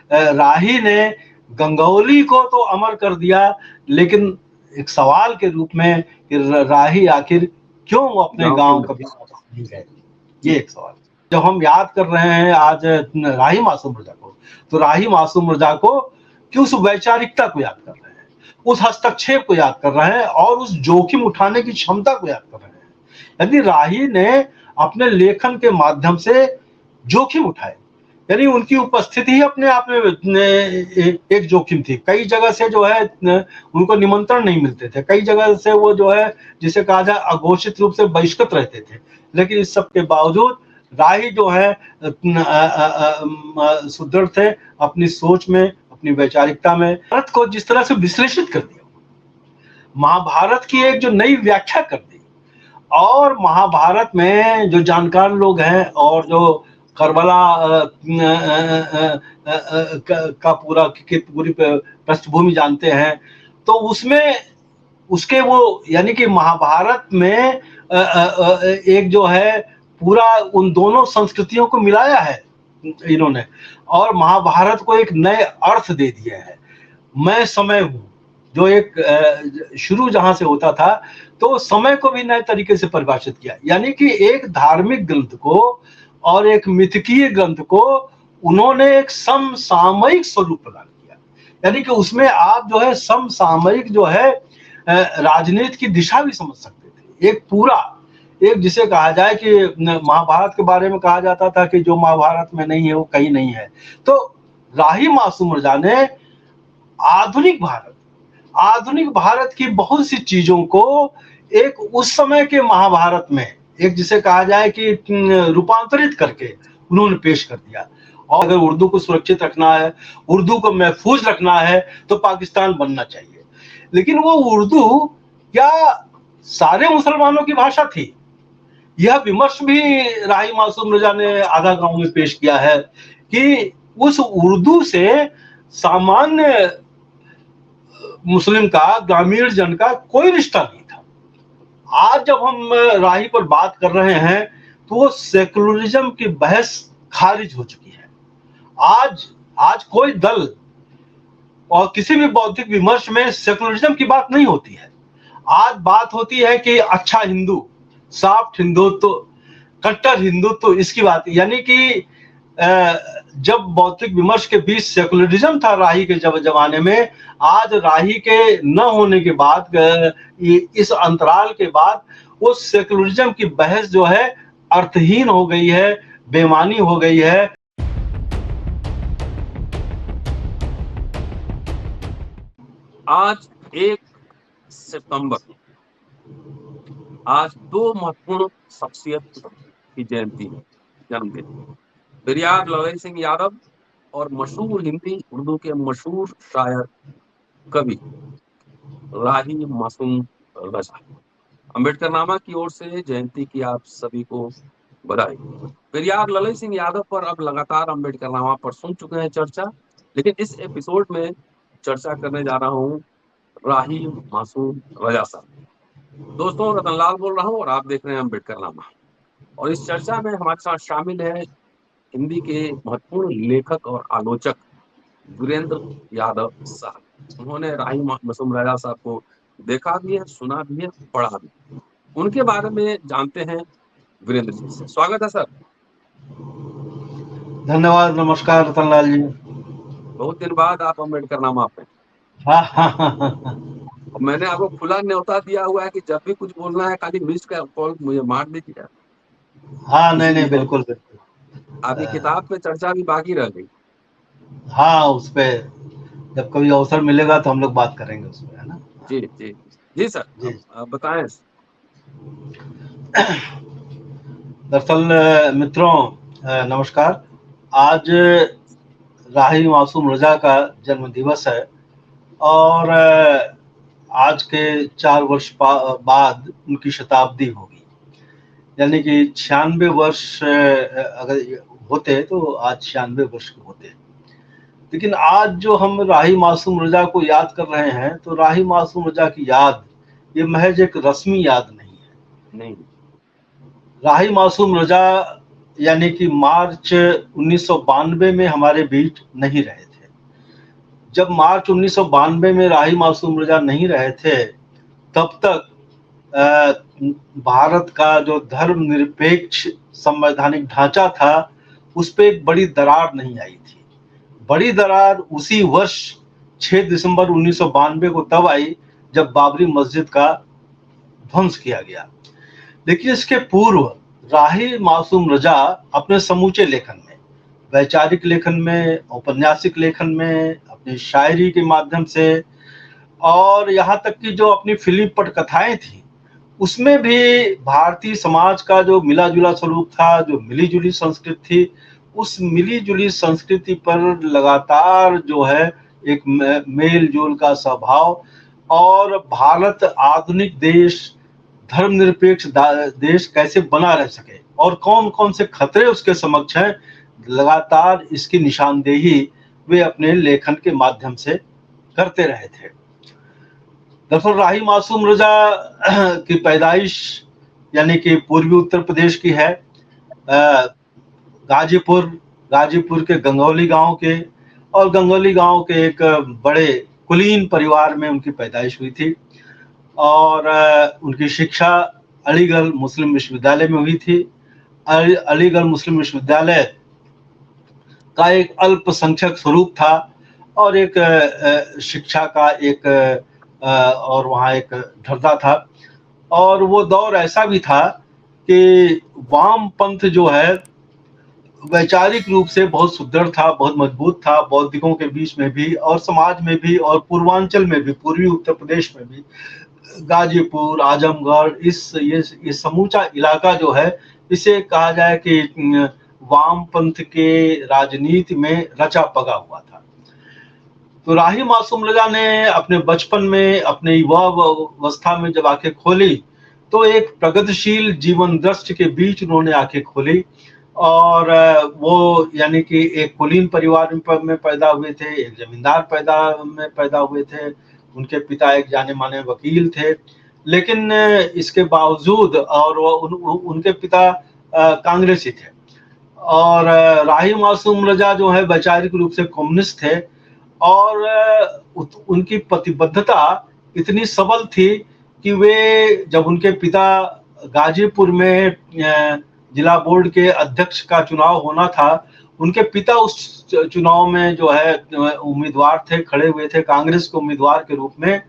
राही ने गंगौली को तो अमर कर दिया, लेकिन एक सवाल के रूप में कि राही आखिर क्यों अपने गांव कभी वापस नहीं गए, ये एक सवाल। जब हम याद कर रहे हैं आज राही मासूम रजा को, तो राही मासूम रजा को कि उस वैचारिकता को याद कर रहे हैं, उस हस्तक्षेप को याद कर रहे हैं और उस जोखिम उठाने की क्षमता को याद कर रहे हैं। यदि राही ने अपने लेखन के माध्यम से जोखिम उठाए, यानी उनकी उपस्थिति ही अपने आप में एक जोखिम थी। कई जगह से जो है उनको निमंत्रण नहीं मिलते थे, कई जगह से वो जो है जिसे कहा जाए अघोषित रूप से बहिष्कृत रहते थे, लेकिन इस सब के बावजूद राही जो है सुदृढ़ थे अपनी सोच में, अपनी वैचारिकता में। भारत को जिस तरह से विश्लेषित कर दिया, महाभारत की एक जो नई व्याख्या कर दी, और महाभारत में जो जानकार लोग हैं और जो करबला का पूरी पृष्ठभूमि जानते हैं, तो उसमें उसके वो यानी कि महाभारत में एक जो है पूरा उन दोनों संस्कृतियों को मिलाया है इन्होंने, और महाभारत को एक नए अर्थ दे दिया है। मैं समय हूं, जो एक शुरू जहां से होता था, तो समय को भी नए तरीके से परिभाषित किया, यानी कि एक धार्मिक ग्रंथ को और एक मिथकीय ग्रंथ को उन्होंने एक समसामयिक स्वरूप प्रदान किया, यानी कि उसमें आप जो है समसामयिक जो है राजनीति की दिशा भी समझ सकते थे। एक पूरा एक जिसे कहा जाए कि महाभारत के बारे में कहा जाता था कि जो महाभारत में नहीं है वो कहीं नहीं है, तो राही मासूम रजा ने आधुनिक भारत की बहुत सी चीजों को एक उस समय के महाभारत में एक जिसे कहा जाए कि रूपांतरित करके उन्होंने पेश कर दिया। और अगर उर्दू को सुरक्षित रखना है, उर्दू को महफूज रखना है, तो पाकिस्तान बनना चाहिए। लेकिन वो उर्दू क्या सारे मुसलमानों की भाषा थी? यह विमर्श भी राही मासूम रजा ने आधा गांव में पेश किया है कि उस उर्दू से सामान्य मुस्लिम का, ग्रामीण जन का कोई रिश्ता नहीं था। आज जब हम राही पर बात कर रहे हैं, तो वो सेकुलरिज्म की बहस खारिज हो चुकी है। आज कोई दल और किसी भी बौद्धिक विमर्श में सेकुलरिज्म की बात नहीं होती है। आज बात होती है कि अच्छा हिंदू, सॉफ्ट हिंदुत्व, कट्टर हिंदुत्व, इसकी बात, यानी कि जब बौद्धिक विमर्श के बीच सेकुलरिज्म था राही के जमाने में, आज राही के न होने के बाद, इस अंतराल के बाद, वो सेकुलरिज्म की बहस जो है अर्थहीन हो गई है, बेमानी हो गई है। आज 1 सितंबर, आज दो महत्वपूर्ण शख्सियत की जयंती है, जन्मदिन। पेरियार ललई सिंह यादव और मशहूर हिंदी उर्दू के मशहूर शायर कवि राही मासूम रजा। अम्बेडकरनामा की ओर से जयंती की आप सभी को बधाई। पेरियार ललई सिंह यादव पर अब लगातार अम्बेडकरनामा पर सुन चुके हैं चर्चा, लेकिन इस एपिसोड में चर्चा करने जा रहा हूँ राही मासूम रजा साहब। दोस्तों, रतनलाल बोल रहा हूँ और आप देख रहे हैं अम्बेडकरनामा। और इस चर्चा में हमारे साथ शामिल है हिंदी के महत्वपूर्ण लेखक और आलोचक वीरेंद्र यादव साहब। उन्होंने राही मासूम रजा साहब को देखा भी है, सुना भी है, पढ़ा भी है। उनके बारे में जानते हैं वीरेंद्र जी से। स्वागत है सर। धन्यवाद, नमस्कार रतनलाल जी। बहुत दिन बाद आप अम्बेडकरनामा पे। मैंने आपको खुला न्योता दिया हुआ है कि जब भी कुछ बोलना है खाली मिस का कॉल मुझे मार दीजिए। हाँ, नहीं, बिल्कुल। आपकी किताब पे चर्चा भी बाकी रह गई। हाँ, उस पे जब कभी अवसर मिलेगा तो हम लोग बात करेंगे उसमें, है ना? जी जी जी सर, जी आप बताएं। दरअसल मित्रों, नमस्कार। आज राही मासूम रजा का जन्म दिवस है और आज के 4 वर्ष बाद उनकी शताब्दी होगी, यानी कि 96 वर्ष अगर होते तो आज 96 वर्ष के होते। लेकिन आज जो हम राही मासूम रजा को याद कर रहे हैं, तो राही मासूम रजा की याद ये महज एक रस्मी याद नहीं है। नहीं, राही मासूम रजा यानी कि मार्च 1992 में हमारे बीच नहीं रहे थे। जब मार्च 1992 में राही मासूम रजा नहीं रहे थे, तब तक भारत का जो धर्मनिरपेक्ष संवैधानिक ढांचा था, उस पे एक बड़ी दरार नहीं आई थी। बड़ी दरार उसी वर्ष 6 दिसंबर 1992 को तब आई जब बाबरी मस्जिद का ध्वंस किया गया। लेकिन इसके पूर्व राही मासूम रजा अपने समूचे लेखन में, वैचारिक लेखन में, औपन्यासिक लेखन में, अपनी शायरी के माध्यम से, और यहाँ तक कि जो अपनी फिल्मी पटकथाएं थी, उसमें भी भारतीय समाज का जो मिला जुला स्वरूप था, जो मिली जुली संस्कृति थी, उस मिली जुली संस्कृति पर लगातार जो है एक मेल जोल का स्वभाव, और भारत आधुनिक देश, धर्मनिरपेक्ष देश कैसे बना रह सके और कौन कौन से खतरे उसके समक्ष हैं, लगातार इसकी निशानदेही वे अपने लेखन के माध्यम से करते रहे थे। दरअसल राही मासूम रजा की पैदाइश यानी कि पूर्वी उत्तर प्रदेश की है, गाजीपुर के गंगौली गांव के, और गंगौली गांव के एक बड़े कुलीन परिवार में उनकी पैदाइश हुई थी, और उनकी शिक्षा अलीगढ़ मुस्लिम विश्वविद्यालय में हुई थी। अलीगढ़ मुस्लिम विश्वविद्यालय का एक अल्पसंख्यक स्वरूप था, और एक शिक्षा का एक और वहाँ एक ढर्ता था, और वो दौर ऐसा भी था कि वाम पंथ जो है वैचारिक रूप से बहुत सुदृढ़ था, बहुत मजबूत था, बौद्धिकों के बीच में भी और समाज में भी, और पूर्वांचल में भी, पूर्वी उत्तर प्रदेश में भी, गाजीपुर, आजमगढ़, ये समूचा इलाका जो है, इसे कहा जाए कि वामपंथ के राजनीति में रचा पगा हुआ था। तो राही मासूम रजा ने अपने बचपन में, अपने युवा अवस्था में जब आंखें खोली, तो एक प्रगतिशील जीवन दृष्टि के बीच उन्होंने आंखें खोली, और वो यानी कि एक कुलीन परिवार में पैदा हुए थे, एक जमींदार में पैदा हुए थे, उनके पिता एक जाने माने वकील थे, लेकिन इसके बावजूद, और उनके पिता कांग्रेसी थे, और राही मासूम रजा जो है वैचारिक रूप से कम्युनिस्ट थे, और उनकी प्रतिबद्धता इतनी सबल थी कि वे, जब उनके पिता गाजीपुर में जिला बोर्ड के अध्यक्ष का चुनाव होना था, उनके पिता उस चुनाव में जो है उम्मीदवार थे, खड़े हुए थे कांग्रेस के उम्मीदवार के रूप में,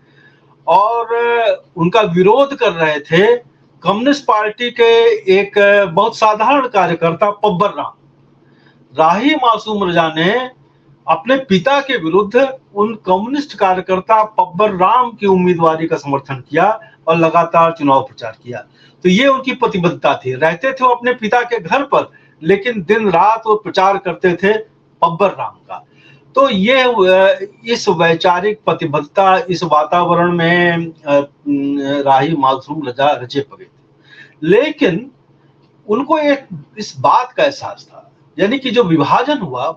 और उनका विरोध कर रहे थे कम्युनिस्ट पार्टी के एक बहुत साधारण कार्यकर्ता पब्बर राम। राही मासूम रजा ने अपने पिता के विरुद्ध उन कम्युनिस्ट कार्यकर्ता पब्बर राम की उम्मीदवारी का समर्थन किया और लगातार चुनाव प्रचार किया। तो ये उनकी प्रतिबद्धता थी। रहते थे वो अपने पिता के घर पर, लेकिन दिन रात वो प्रचार करते थे पब्बर राम का। तो ये इस वैचारिक प्रतिबद्धता, इस वातावरण में राही मासूम रजा रचे पगे थे। लेकिन उनको एक इस बात का एहसास था, यानी कि जो विभाजन हुआ,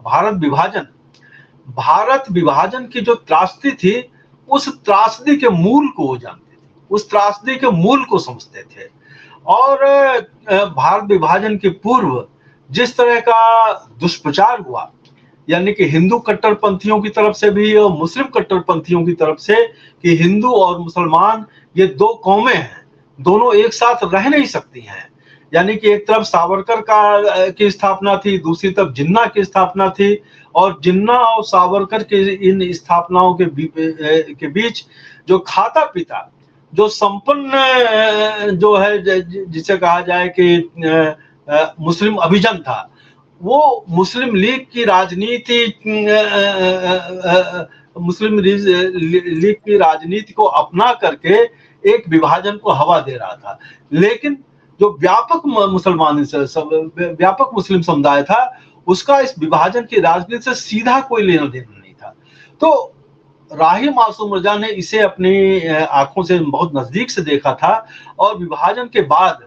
भारत विभाजन की जो त्रासदी थी, उस त्रासदी के मूल को वो जानते थे, उस त्रासदी के मूल को समझते थे। और भारत विभाजन के पूर्व जिस तरह का दुष्प्रचार हुआ, यानी कि हिंदू कट्टरपंथियों की तरफ से भी और मुस्लिम कट्टरपंथियों की तरफ से, कि हिंदू और मुसलमान ये दो कौमें हैं, दोनों एक साथ रह नहीं सकती हैं। यानी कि एक तरफ सावरकर की स्थापना थी, दूसरी तरफ जिन्ना की स्थापना थी, और जिन्ना और सावरकर के इन स्थापनाओं के बीच जो खाता पिता, जो संपन्न जो है, जिसे कहा जाए कि मुस्लिम अभिजन था, वो मुस्लिम लीग की राजनीति को अपना करके एक विभाजन को हवा दे रहा था। लेकिन जो व्यापक मुस्लिम समुदाय था, उसका इस विभाजन की राजनीति से सीधा कोई लेना देना नहीं था। तो राही मासूम रजा ने इसे अपनी आंखों से बहुत नजदीक से देखा था, और विभाजन के बाद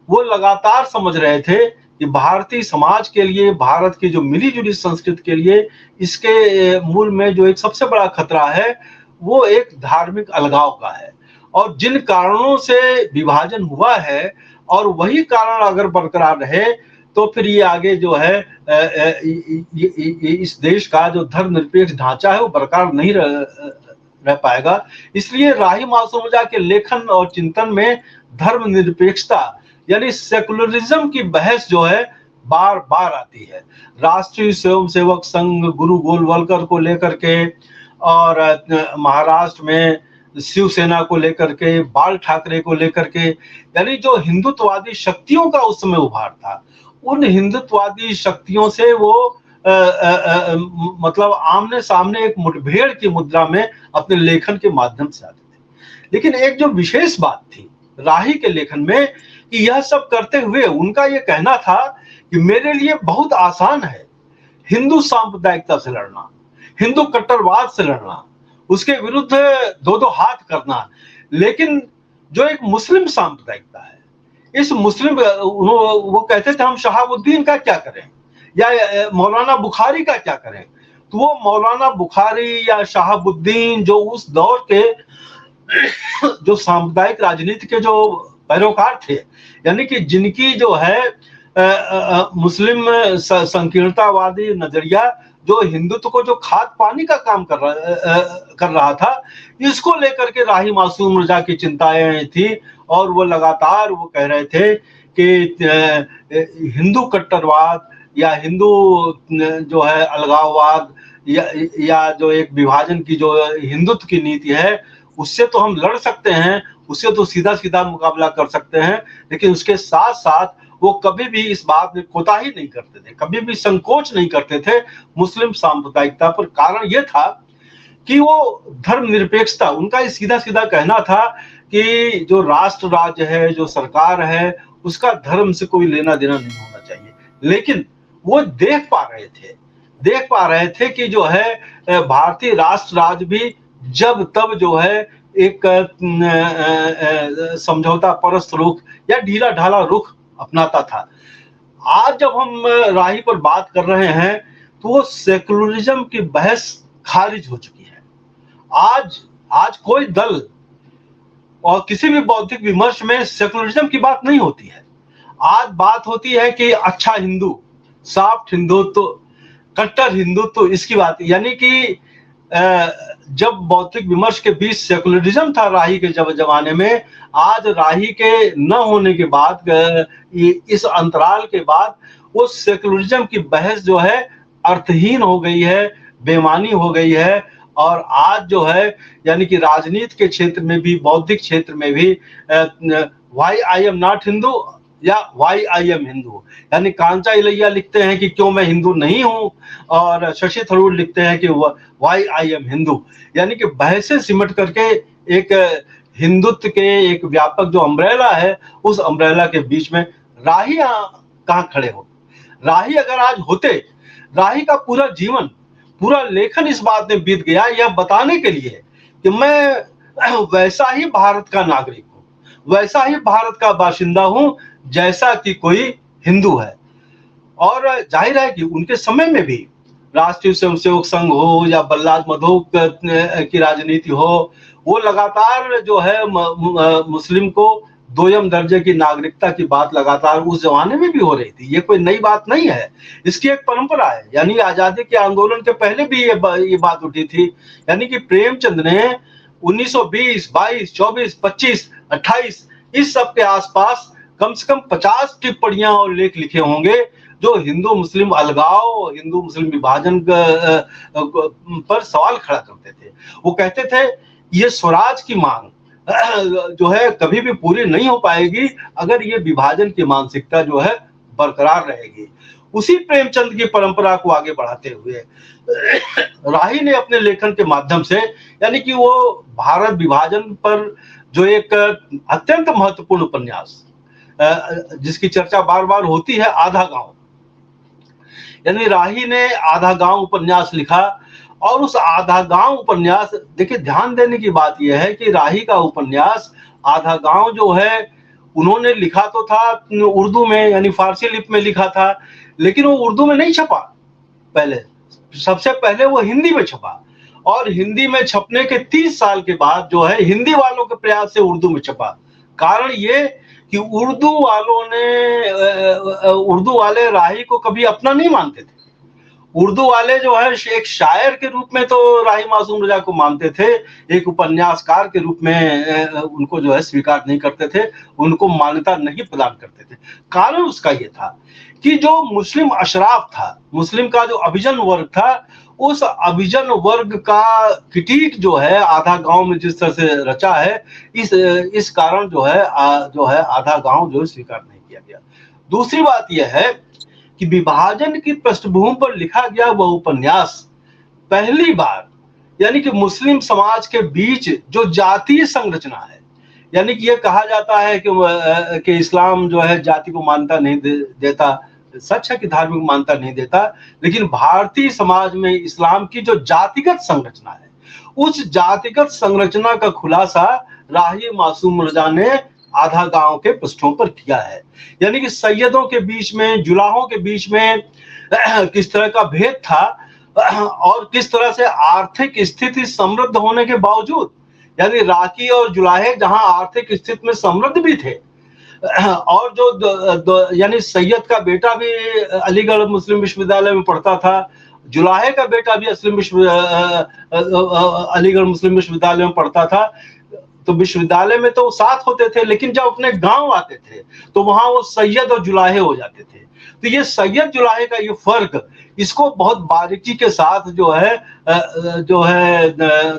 वो लगातार समझ रहे थे कि भारतीय समाज के लिए, भारत की जो मिली जुली संस्कृति के लिए, इसके मूल में जो एक सबसे बड़ा खतरा है, वो एक धार्मिक अलगाव का है। और जिन कारणों से विभाजन हुआ है, और वही कारण अगर बरकरार रहे, तो फिर ये आगे जो है इस देश का जो धर्मनिरपेक्ष ढांचा है वो बरकरार नहीं रह पाएगा। इसलिए राही मासूम रजा के लेखन और चिंतन में धर्मनिरपेक्षता यानी सेकुलरिज्म की बहस जो है बार बार आती है। राष्ट्रीय स्वयंसेवक संघ गुरु गोलवलकर को लेकर के, और महाराष्ट्र में शिवसेना को लेकर के, बाल ठाकरे को लेकर के, यानी जो हिंदुत्ववादी शक्तियों का उस समय उभार था, उन हिंदुत्ववादी शक्तियों से वो मतलब आमने सामने एक मुठभेड़ की मुद्रा में अपने लेखन के माध्यम से आते थे। लेकिन एक जो विशेष बात थी राही के लेखन में कि यह सब करते हुए उनका ये कहना था कि मेरे लिए बहुत आसान है हिंदू सांप्रदायिकता से लड़ना, हिंदू कट्टरवाद से लड़ना, उसके विरुद्ध दो दो हाथ करना, लेकिन जो एक मुस्लिम सांप्रदायिकता है, इस मुस्लिम वो कहते थे हम शहाबुद्दीन का क्या करें या मौलाना बुखारी का क्या करें। तो वो मौलाना बुखारी या शहाबुद्दीन जो उस दौर के जो सांप्रदायिक राजनीति के जो पैरोकार थे, यानी कि जिनकी जो है मुस्लिम संकीर्णतावादी नजरिया जो हिंदुत्व को जो खाद पानी का काम कर रहा था, इसको लेकर के राही मासूम रजा की चिंताएं थी। और वो लगातार वो कह रहे थे कि हिंदू कट्टरवाद या हिंदू जो है अलगाववाद या जो एक विभाजन की जो हिंदुत्व की नीति है, उससे तो हम लड़ सकते हैं, उससे तो सीधा सीधा मुकाबला कर सकते हैं, लेकिन उसके साथ साथ वो कभी भी इस बात में कोताही नहीं करते थे, कभी भी संकोच नहीं करते थे मुस्लिम सांप्रदायिकता पर। कारण ये था कि वो धर्मनिरपेक्षता, उनका सीधा सीधा कहना था कि जो राष्ट्र राज्य है, जो सरकार है, उसका धर्म से कोई लेना देना नहीं होना चाहिए। लेकिन वो देख पा रहे थे कि जो है भारतीय राष्ट्र राज्य भी जब तब जो है एक समझौता परस्त रुख या ढीला ढाला रुख अपनाता था। आज जब हम राही पर बात कर रहे हैं तो वो सेकुलरिज्म की बहस खारिज हो चुकी है। आज कोई दल और किसी भी बौद्धिक विमर्श में सेकुलरिज्म की बात नहीं होती है। आज बात होती है कि अच्छा हिंदू, सॉफ्ट हिंदुत्व, कट्टर हिंदुत्व, इसकी बात। यानी कि जब बौद्धिक विमर्श के बीच सेकुलरिज्म था राही के जमाने में, आज राही के न होने के बाद, इस अंतराल के बाद, वो सेकुलरिज्म की बहस जो है अर्थहीन हो गई है, बेमानी हो गई है। और आज जो है यानी कि राजनीति के क्षेत्र में भी, बौद्धिक क्षेत्र में भी why I am not Hindu या व्हाई आई एम हिंदू, यानी कांचा इलैया लिखते हैं कि क्यों मैं हिंदू नहीं हूं, और शशि थरूर लिखते हैं कि व्हाई आई एम हिंदू। यानी कि बहसें सिमट करके एक हिंदुत्व के एक व्यापक जो अम्ब्रेला है, उस अम्ब्रेला के बीच में राही कहाँ खड़े हो। राही अगर आज होते, राही का पूरा जीवन, पूरा लेखन इस बात में बीत गया यह बताने के लिए कि मैं वैसा ही भारत का नागरिक हूं, वैसा ही भारत का बाशिंदा हूं जैसा कि कोई हिंदू है। और जाहिर है कि उनके समय में भी राष्ट्रीय स्वयंसेवक संघ हो या बल्लाद मधोक की राजनीति हो, वो लगातार जो है मुस्लिम को दोयम दर्जे की नागरिकता की बात लगातार उस जमाने में भी हो रही थी। ये कोई नई बात नहीं है, इसकी एक परंपरा है। यानी आजादी के आंदोलन के पहले भी ये बात उठी थी। यानी कि प्रेमचंद ने 1920, 22, 24, 25, 28 इस सब के आसपास कम से कम 50 टिप्पणियां और लेख लिखे होंगे जो हिंदू मुस्लिम अलगाव, हिंदू मुस्लिम विभाजन पर सवाल खड़ा करते थे। वो कहते थे ये स्वराज की मांग जो है कभी भी पूरी नहीं हो पाएगी अगर ये विभाजन की मानसिकता जो है बरकरार रहेगी। उसी प्रेमचंद की परंपरा को आगे बढ़ाते हुए राही ने अपने लेखन के माध्यम से, यानी कि वो भारत विभाजन पर जो एक अत्यंत महत्वपूर्ण उपन्यास जिसकी चर्चा बार बार होती है, आधा गांव, यानी राही ने आधा गांव उपन्यास लिखा। और उस आधा गांव उपन्यास, देखिए ध्यान देने की बात यह है कि राही का उपन्यास आधा गांव जो है उन्होंने लिखा तो था उर्दू में, यानी फारसी लिपि में लिखा था, लेकिन वो उर्दू में नहीं छपा। पहले सबसे पहले वो हिंदी में छपा, और हिंदी में छपने के 30 साल के बाद जो है हिंदी वालों के प्रयास से उर्दू में छपा। कारण ये कि उर्दू वाले राही को कभी अपना नहीं मानते थे। उर्दू वाले जो है एक शायर के रूप में तो राही मासूम रजा को मानते थे, एक उपन्यासकार के रूप में उनको जो है स्वीकार नहीं करते थे, उनको मान्यता नहीं प्रदान करते थे। कारण उसका ये था कि जो मुस्लिम अशराफ था, मुस्लिम का जो अभिजन वर्ग था, उस अभिजन वर्ग का क्रिटिक जो है आधा गांव में जिस तरह से रचा है, इस कारण जो है आधा गांव जो स्वीकार नहीं किया गया। दूसरी बात यह है कि विभाजन की पृष्ठभूमि पर लिखा गया वह उपन्यास पहली बार यानी कि मुस्लिम समाज के बीच जो जातीय संरचना है, यानी कि ये कहा जाता है कि इस्लाम जो है जाति को मान्यता नहीं देता, सच है कि धार्मिक मान्यता नहीं देता, लेकिन भारतीय समाज में इस्लाम की जो जातिगत संरचना है, उस जातिगत संरचना का खुलासा राही मासूम रजा ने आधा गांव के पृष्ठों पर किया है। यानी कि सैयदों के बीच में, जुलाहों के बीच में किस तरह का भेद था और किस तरह से आर्थिक स्थिति समृद्ध होने के बावजूद, यानी राकी और जुलाहे जहां आर्थिक स्थिति में समृद्ध भी थे और जो यानी सैयद का बेटा भी अलीगढ़ मुस्लिम विश्वविद्यालय में पढ़ता था, जुलाहे का बेटा भी अलीगढ़ मुस्लिम विश्वविद्यालय में पढ़ता था, तो विश्वविद्यालय में तो साथ होते थे, लेकिन जब अपने गांव आते थे तो वहां वो सैयद और जुलाहे हो जाते थे। तो ये सैयद जुलाहे का ये फर्क, इसको बहुत बारीकी के साथ जो है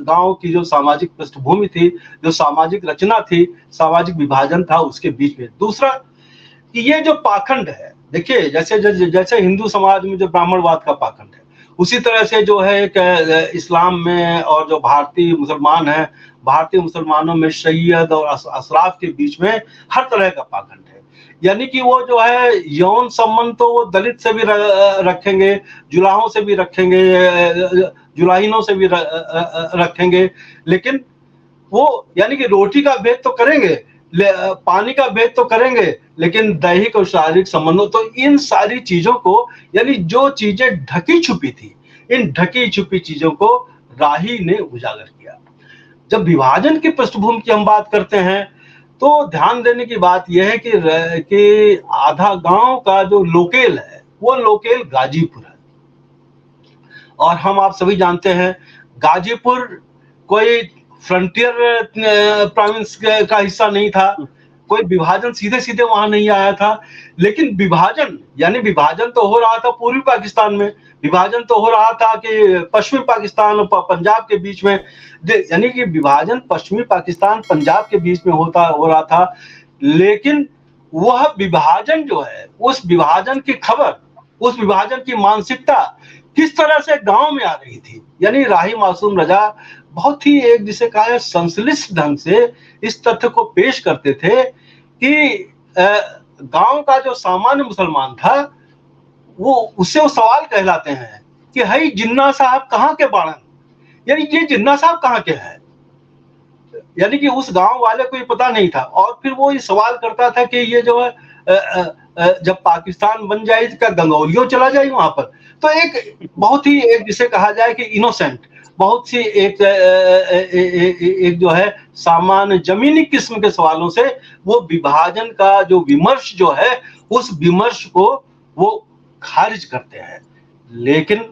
गांव की जो सामाजिक पृष्ठभूमि थी, जो सामाजिक रचना थी, सामाजिक विभाजन था, उसके बीच में। दूसरा कि ये जो पाखंड है, देखिए जैसे हिंदू समाज में जो ब्राह्मणवाद का पाखंड है, उसी तरह से जो है इस्लाम में और जो भारतीय मुसलमान है, भारतीय मुसलमानों में शय्यद और अशराफ के बीच में हर तरह का पाखंड है। यानी कि वो जो है यौन संबंध तो वो दलित से भी रखेंगे, जुलाहों से भी रखेंगे, जुलाहिनों से भी रखेंगे, लेकिन वो यानी कि रोटी का भेद तो करेंगे, पानी का भेद तो करेंगे, लेकिन दैहिक और शारीरिक संबंधों, तो इन सारी चीजों को, यानी जो चीजें ढकी छुपी थी, इन ढकी छुपी चीजों को राही ने उजागर किया। जब विभाजन की पृष्ठभूमि की हम बात करते हैं तो ध्यान देने की बात यह है कि आधा गांव का जो लोकेल है वो लोकेल गाजीपुर है, और आप सभी जानते हैं गाजीपुर कोई फ्रंटियर प्रोविंस का हिस्सा नहीं था, कोई विभाजन सीधे सीधे वहां नहीं आया था, लेकिन विभाजन तो हो रहा था पूर्वी पाकिस्तान में, विभाजन तो हो रहा था कि पश्चिमी पाकिस्तान और पंजाब के बीच में, यानी कि विभाजन पश्चिमी पाकिस्तान पंजाब के बीच में हो रहा था, लेकिन वह विभाजन जो है, उस विभाजन की खबर, उस विभाजन की मानसिकता किस तरह से गांव में आ रही थी। यानी राही मासूम रजा बहुत ही एक जिसे कहा है संश्लिष्ट ढंग से इस तथ्य को पेश करते थे कि गांव का जो सामान्य मुसलमान था वो उससे वो सवाल कहलाते हैं कि हई जिन्ना साहब कहाँ के बाड़न, यानी ये जिन्ना साहब कहाँ के हैं, यानी कि उस गांव वाले को ये पता नहीं था। और फिर वो ये सवाल करता था कि ये जो है जब पाकिस्तान बन जाए क्या गंगौलियों चला जाए वहां पर। तो एक बहुत ही एक जिसे कहा जाए कि इनोसेंट, बहुत सी एक जो है सामान्य जमीनी किस्म के सवालों से वो विभाजन का जो विमर्श जो है, उस विमर्श को वो खारिज करते हैं। लेकिन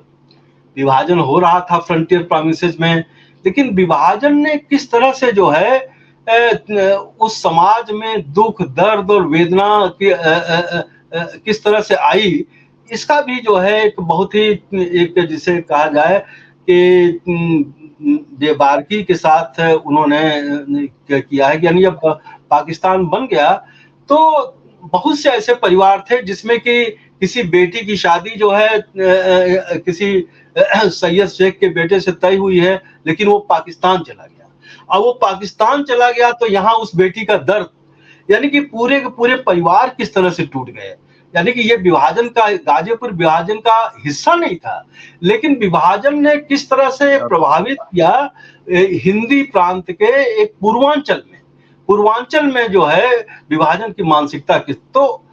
विभाजन हो रहा था फ्रंटियर प्रोविंसेस में, लेकिन विभाजन ने किस तरह से जो है उस समाज में दुख, दर्द और वेदना किस तरह से आई, इसका भी जो है एक बहुत ही एक जिसे कहा जाए कि बेबारकी के साथ उन्होंने किया है। यानी जब पाकिस्तान बन गया तो बहुत से ऐसे परिवार थे जिसमें कि किसी बेटी की शादी जो है किसी सैयद शेख के बेटे से तय हुई है, लेकिन वो पाकिस्तान चला गया। अब वो पाकिस्तान चला गया तो यहाँ उस बेटी का दर्द, यानी कि पूरे के पूरे परिवार किस तरह से टूट गए। यानी कि ये विभाजन का, गाजीपुर विभाजन का हिस्सा नहीं था, लेकिन विभाजन ने किस तरह से प्रभावित किया हिंदी प्रांत के एक पूर्वांचल में जो है विभाजन की मानसिकता किस, तो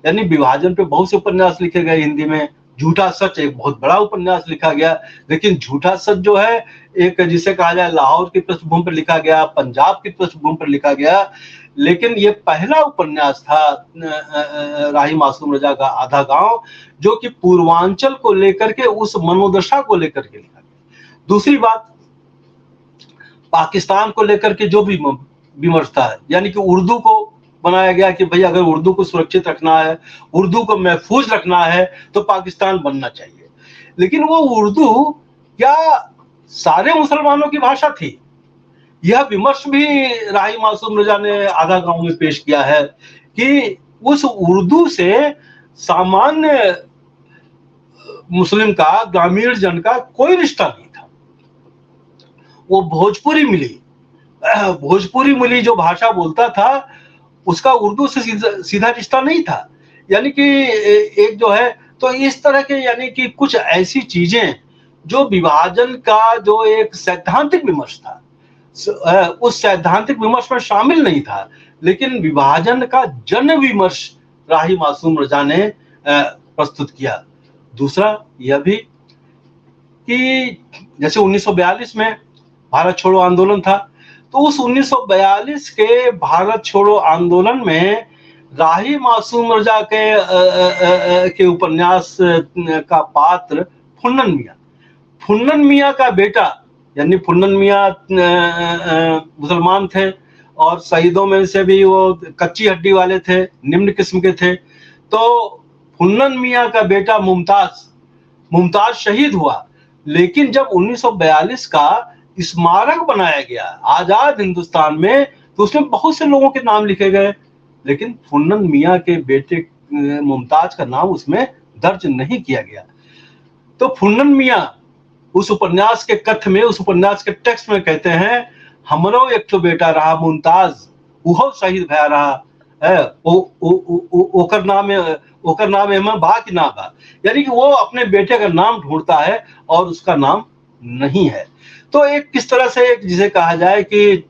यानी विभाजन पे बहुत से उपन्यास लिखे गए हिंदी में। झूठा सच एक बहुत बड़ा उपन्यास लिखा गया, लेकिन झूठा सच जो है एक जिसे कहा जाए लाहौर की पृष्ठभूमि पर लिखा गया, पंजाब की पृष्ठभूमि पर लिखा गया, लेकिन ये पहला उपन्यास था राही मासूम रजा का आधा गांव, जो कि पूर्वांचल को लेकर के, उस मनोदशा को लेकर के लिखा गया। दूसरी बात, पाकिस्तान को लेकर के जो भी विमर्श था, यानी कि उर्दू को बनाया गया कि भाई अगर उर्दू को सुरक्षित रखना है, उर्दू को महफूज रखना है, तो पाकिस्तान बनना चाहिए। लेकिन वो उर्दू क्या सारे मुसलमानों की भाषा थी? यह विमर्श भी राही मासूम रजा ने आधा गांव में पेश किया है कि उस उर्दू से सामान्य मुस्लिम का, ग्रामीण जन का कोई रिश्ता नहीं था। वो भोजपुरी मिली जो भाषा बोलता था, उसका उर्दू से सीधा रिश्ता नहीं था। यानी कि एक जो है, तो इस तरह के यानी कि कुछ ऐसी चीजें जो विभाजन का जो एक सैद्धांतिक विमर्श था, उस सैद्धांतिक विमर्श में शामिल नहीं था, लेकिन विभाजन का जन विमर्श राही मासूम रजा ने प्रस्तुत किया। दूसरा यह भी कि जैसे 1942 में भारत छोड़ो आंदोलन था, तो उस 1942 के भारत छोड़ो आंदोलन में राही मासूम रजा के उपन्यास का पात्र फुन्नन मियां का बेटा, यानी फुन्नन मियां मुसलमान थे और शहीदों में से भी वो कच्ची हड्डी वाले थे, निम्न किस्म के थे। तो फुन्नन मियां का बेटा मुमताज शहीद हुआ, लेकिन जब 1942 का स्मारक बनाया गया आजाद हिंदुस्तान में, तो उसमें बहुत से लोगों के नाम लिखे गए, लेकिन फुन्नन मियां के बेटे मुमताज का नाम उसमें दर्ज नहीं किया गया। तो फुन्नन मियां उस उपन्यास के कथ में, उस उपन्यास के टेक्स्ट में कहते हैं, हमरो एक तो बेटा रहा मुमताज, वो शहीद भया रहा है, ओकर नाम एमन बा कि ना बा, यानी कि वो अपने बेटे का नाम ढूंढता है और उसका नाम नहीं है। तो एक किस तरह से, एक जिसे कहा जाए कि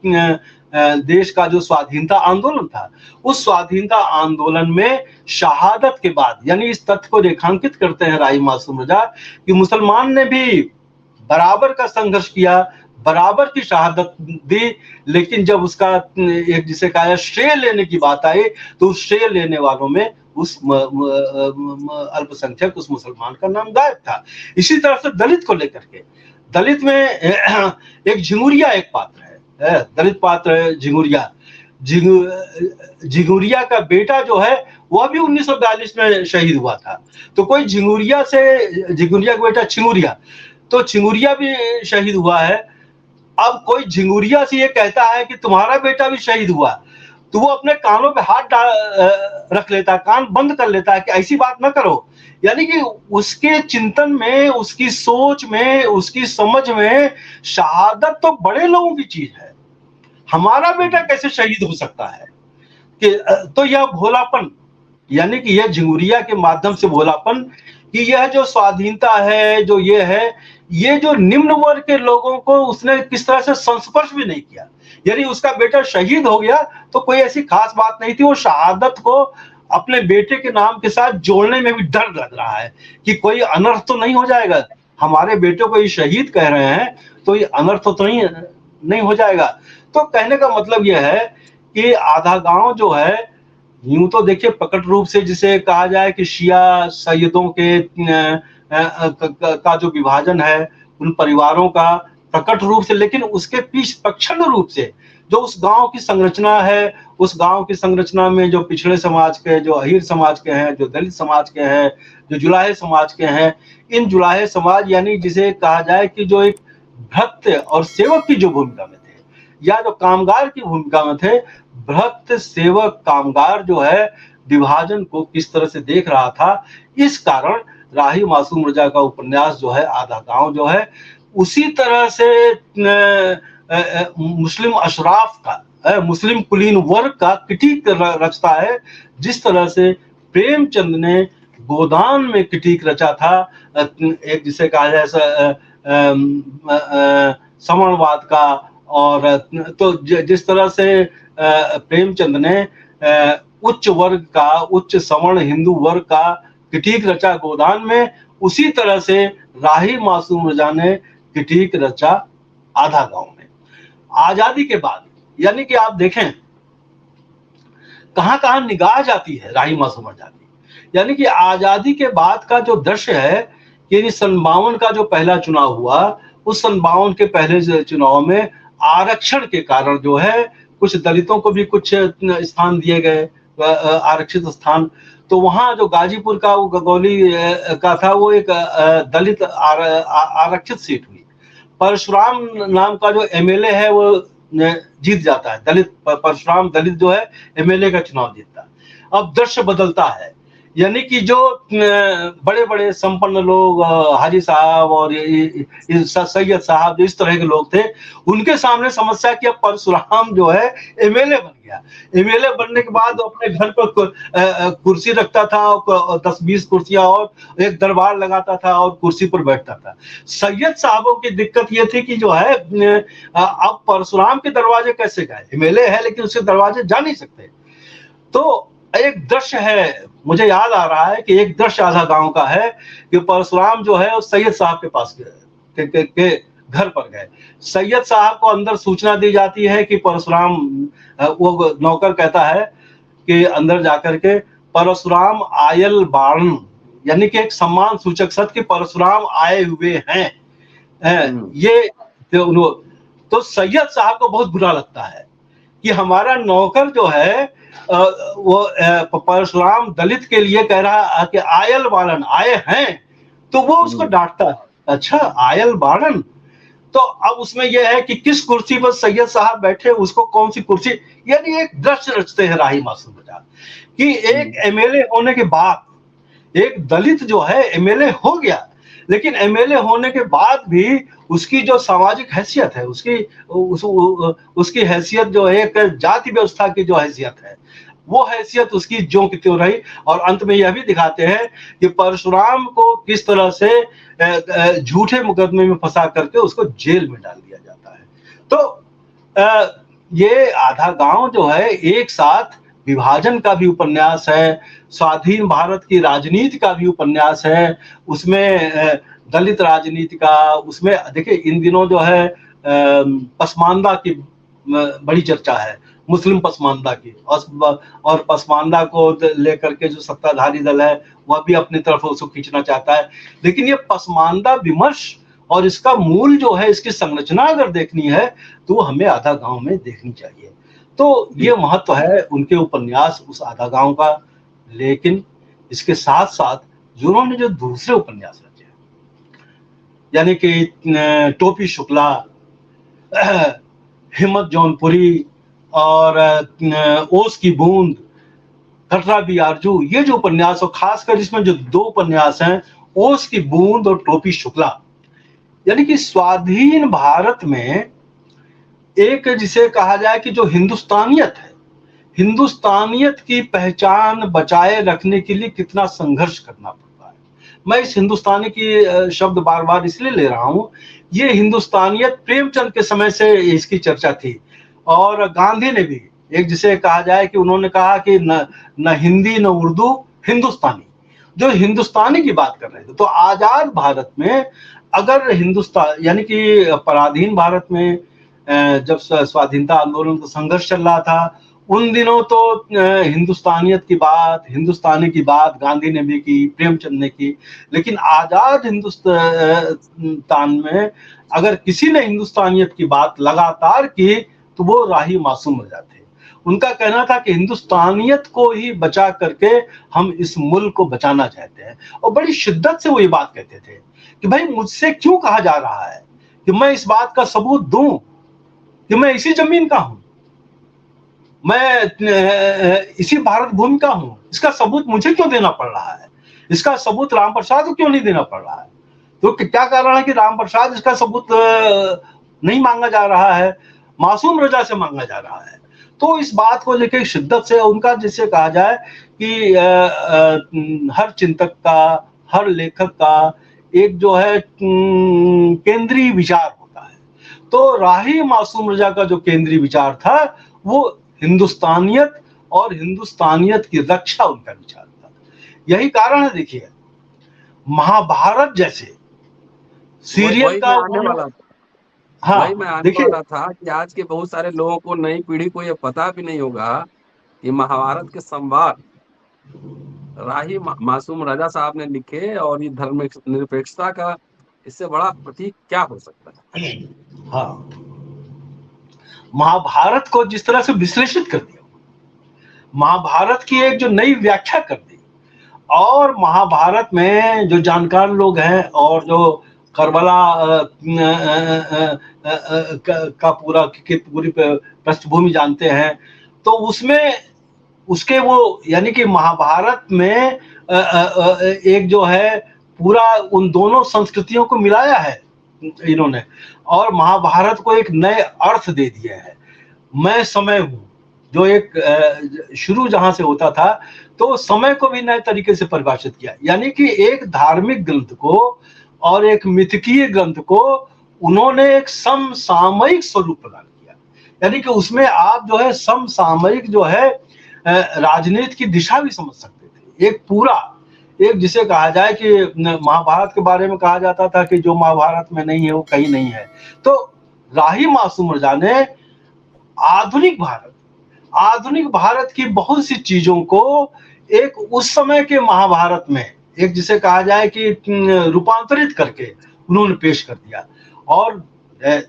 देश का जो स्वाधीनता आंदोलन था, उस स्वाधीनता आंदोलन में शहादत के बाद, यानी इस तथ्य को रेखांकित करते हैं राही मासूम रजा कि मुसलमान ने भी बराबर का संघर्ष किया, बराबर की शहादत दी, लेकिन जब उसका एक जिसे कहा श्रेय लेने की बात आई, तो उस श्रेय लेने वालों में उस अल्पसंख्यक, उस मुसलमान का नाम गायब था। इसी तरह से दलित को लेकर के, दलित में एक झिंगुरिया एक पात्र है, दलित पात्र है झिंगुरिया का बेटा जो है वह भी 1942 में शहीद हुआ था। तो कोई झिंगुरिया का बेटा छिंगुरिया, तो छिंगुरिया भी शहीद हुआ है। अब कोई झिंगुरिया से ये कहता है कि तुम्हारा बेटा भी शहीद हुआ, तो वो अपने कानों पे हाथ रख लेता है, कान बंद कर लेता है कि ऐसी बात ना करो। यानी कि उसके चिंतन में, उसकी सोच में, उसकी समझ में शहादत तो बड़े लोगों की चीज है, हमारा बेटा कैसे शहीद हो सकता है कि, तो यह भोलापन, यानी कि यह झिंगुरिया के माध्यम से भोलापन कि यह जो स्वाधीनता है, जो ये है, ये जो निम्न वर्ग के लोगों को उसने किस तरह से संस्पर्श भी नहीं किया। यानी उसका बेटा शहीद हो गया तो कोई ऐसी खास बात नहीं थी, वो शहादत को अपने बेटे के नाम के साथ जोड़ने में भी डर लग रहा है कि कोई अनर्थ तो नहीं हो जाएगा, हमारे बेटे को ये शहीद कह रहे हैं तो ये अनर्थ तो नहीं हो जाएगा। तो कहने का मतलब यह है कि आधा गांव जो है, यूं तो देखिए प्रकट रूप से जिसे कहा जाए कि शिया सैयदों के का जो विभाजन है, उन परिवारों का प्रकट रूप से, लेकिन उसके पीछे प्रच्छन्न रूप से जो उस गांव की संरचना है, उस गांव की संरचना में जो पिछड़े समाज के, जो अहीर समाज के हैं, जो दलित समाज के हैं, जो जुलाहे समाज के हैं, इन जुलाहे समाज यानी जिसे कहा जाए कि जो एक भक्त और सेवक की जो भूमिका में थे, या जो कामगार की भूमिका में थे, भक्त सेवक कामगार जो है विभाजन को किस तरह से देख रहा था। इस कारण राही मासूम रजा का उपन्यास जो है आधा गांव जो है, उसी तरह से मुस्लिम अशराफ का, मुस्लिम कुलीन वर्ग का क्रिटिक रचता है, जिस तरह से प्रेमचंद ने गोदान में क्रिटिक रचा था, एक जिसे कहा जाए सवर्णवाद का। और तो जिस तरह से प्रेमचंद ने उच्च वर्ग का, उच्च सवर्ण हिंदू वर्ग का क्रिटिक रचा गोदान में, उसी तरह से राही मासूम रजा ने क्रिटिक रचा आधा गांव में। आजादी के बाद, यानी कि आप देखें कहाँ कहाँ निगाह जाती है राही मासूम रजा की। यानी कि आजादी के बाद का जो दृश्य है कि 57 का जो पहला चुनाव हुआ, उस 57 के पहले चुनाव में आरक्षण के कारण जो है कुछ दलितों को भी कुछ स्थान दिए गए, आरक्षित स्थान। तो वहां जो गाजीपुर का वो गगौली का था, वो एक दलित आरक्षित सीट हुई। परशुराम नाम का जो एमएलए है वो जीत जाता है, दलित परशुराम दलित जो है एमएलए का चुनाव जीतता है। अब दृश्य बदलता है, यानी कि जो बड़े बड़े संपन्न लोग, हाजी साहब और सैयद साहब, इस तरह के लोग थे, उनके सामने समस्या कि अब परशुराम जो है एमएलए बन गया। एमएलए बनने के बाद अपने घर पर कुर्सी रखता था, 10-20 कुर्सियां, और एक दरबार लगाता था और कुर्सी पर बैठता था। सैयद साहबों की दिक्कत ये थी कि जो है अब परशुराम के दरवाजे कैसे गए, एमएलए है लेकिन उसके दरवाजे जा नहीं सकते। तो एक दृश्य है, मुझे याद आ रहा है कि एक दृश्य आधा गांव का है कि परशुराम जो है उस सैयद साहब के पास के घर पर गए। सैयद साहब को अंदर सूचना दी जाती है कि परशुराम, वो नौकर कहता है कि अंदर जाकर के परशुराम आयल बाण, यानी कि एक सम्मान सूचक शब्द कि परशुराम आए हुए हैं। ये तो सैयद साहब को बहुत बुरा लगता है कि हमारा नौकर जो है वो परशुराम दलित के लिए कह रहा है कि आयल बालन आए हैं, तो वो उसको डांटता है। अच्छा, आयल बालन, तो अब उसमें यह है कि किस कुर्सी पर सैयद साहब बैठे, उसको कौन सी कुर्सी, यानी एक दृश्य रचते हैं राही मासूम रजा कि एक एमएलए होने के बाद एक दलित जो है एमएलए हो गया, लेकिन एमएलए होने के बाद भी उसकी जो सामाजिक हैसियत है, उसकी हैसियत जो है एक जाति व्यवस्था की जो हैसियत है, वो हैसियत उसकी ज्यों की त्यों रही। और अंत में यह भी दिखाते हैं कि परशुराम को किस तरह से झूठे मुकदमे में फंसा करके उसको जेल में डाल दिया जाता है। तो ये आधा गांव जो है एक साथ विभाजन का भी उपन्यास है, स्वाधीन भारत की राजनीति का भी उपन्यास है, उसमें दलित राजनीति का, उसमें देखिए इन दिनों जो है पसमानदा की बड़ी चर्चा है, मुस्लिम पसमानदा की, और पसमानदा को लेकर के जो सत्ताधारी दल है वह भी अपनी तरफ उसको खींचना चाहता है। लेकिन ये पसमानदा विमर्श और इसका मूल जो है, इसकी संरचना अगर देखनी है तो हमें आधा गांव में देखनी चाहिए। तो ये महत्व है उनके उपन्यास उस आधा गांव का। लेकिन इसके साथ साथ जो उन्होंने जो दूसरे उपन्यास रचे, यानी कि टोपी शुक्ला, हिम्मत जौनपुरी और ओस की बूंद, कटरा भी आरजू, ये जो उपन्यास, और खासकर इसमें जो दो उपन्यास हैं, ओस की बूंद और टोपी शुक्ला, यानी कि स्वाधीन भारत में एक जिसे कहा जाए कि जो हिंदुस्तानियत है, हिंदुस्तानियत की पहचान बचाए रखने के लिए कितना संघर्ष करना पड़ता है। मैं इस हिंदुस्तानी की शब्द बार बार इसलिए ले रहा हूं, ये हिंदुस्तानियत प्रेमचंद के समय से इसकी चर्चा थी, और गांधी ने भी एक जिसे कहा जाए कि उन्होंने कहा कि न हिंदी न उर्दू, हिंदुस्तानी, जो हिंदुस्तानी की बात कर रहे थे। तो आजाद भारत में अगर हिंदुस्तान, यानी कि पराधीन भारत में जब स्वाधीनता आंदोलन का संघर्ष चल रहा था, उन दिनों तो हिंदुस्तानियत की बात, हिंदुस्तानी की बात गांधी ने भी की, प्रेमचंद ने की। लेकिन आजाद हिंदुस्तान में अगर किसी ने हिंदुस्तानियत की बात लगातार की तो वो राही मासूम रजा थे। उनका कहना था कि हिंदुस्तानियत को ही बचा करके हम इस मुल्क को बचाना चाहते हैं, और बड़ी शिद्दत से वो ये बात कहते थे कि भाई मुझसे क्यों कहा जा रहा है कि मैं इस बात का सबूत दूं कि मैं इसी जमीन का हूं, मैं इसी भारत भूमि का हूं, इसका सबूत मुझे क्यों देना पड़ रहा है, इसका सबूत राम प्रसाद को क्यों नहीं देना पड़ रहा है। तो क्या कारण है कि राम प्रसाद इसका सबूत नहीं मांगा जा रहा है, मासूम रजा से मांगा जा रहा है। तो इस बात को लेकर शिद्दत से उनका, जिसे कहा जाए कि हर चिंतक का, हर लेखक का एक जो है केंद्रीय विचार होता है। तो राही मासूम रजा का जो केंद्रीय विचार था वो हिंदुस्तानियत और हिंदुस्तानियत की रक्षा उनका विचार था। यही कारण है, देखिए महाभारत जैसे सीरियल का, वही मैं आने वाला था कि आज के बहुत सारे लोगों को, नई पीढ़ी को ये पता भी नहीं होगा ये महाभारत के संवाद राही मासूम रजा साहब ने लिखे, और ये धर्म निरपेक्षता का इससे बड़ा प्रतीक क्या हो सकता है। हाँ, महाभारत को जिस तरह से विश्लेषित कर दिया, महाभारत की एक जो नई व्याख्या कर दी, और महाभारत में जो जानकार लोग हैं और जो करबला का पूरी पृष्ठभूमि जानते हैं, तो उसमें उसके वो यानी कि महाभारत में एक जो है पूरा उन दोनों संस्कृतियों को मिलाया है इन्होंने, और महाभारत को एक नए अर्थ दे दिया है। मैं समय हूँ, जो एक शुरू जहां से होता था, तो समय को भी नए तरीके से परिभाषित किया, यानी कि एक धार्मिक ग्रंथ को और एक मिथकीय ग्रंथ को उन्होंने एक समसामयिक स्वरूप प्रदान किया, यानी कि उसमें आप जो है समसामयिक जो है राजनीति की दिशा भी समझ सकते थे। एक पूरा एक जिसे कहा जाए कि महाभारत के बारे में कहा जाता था कि जो महाभारत में नहीं है वो कहीं नहीं है, तो राही मासूम रजा ने आधुनिक भारत की बहुत सी चीजों को एक उस समय के महाभारत में एक जिसे कहा जाए कि रूपांतरित करके उन्होंने पेश कर दिया। और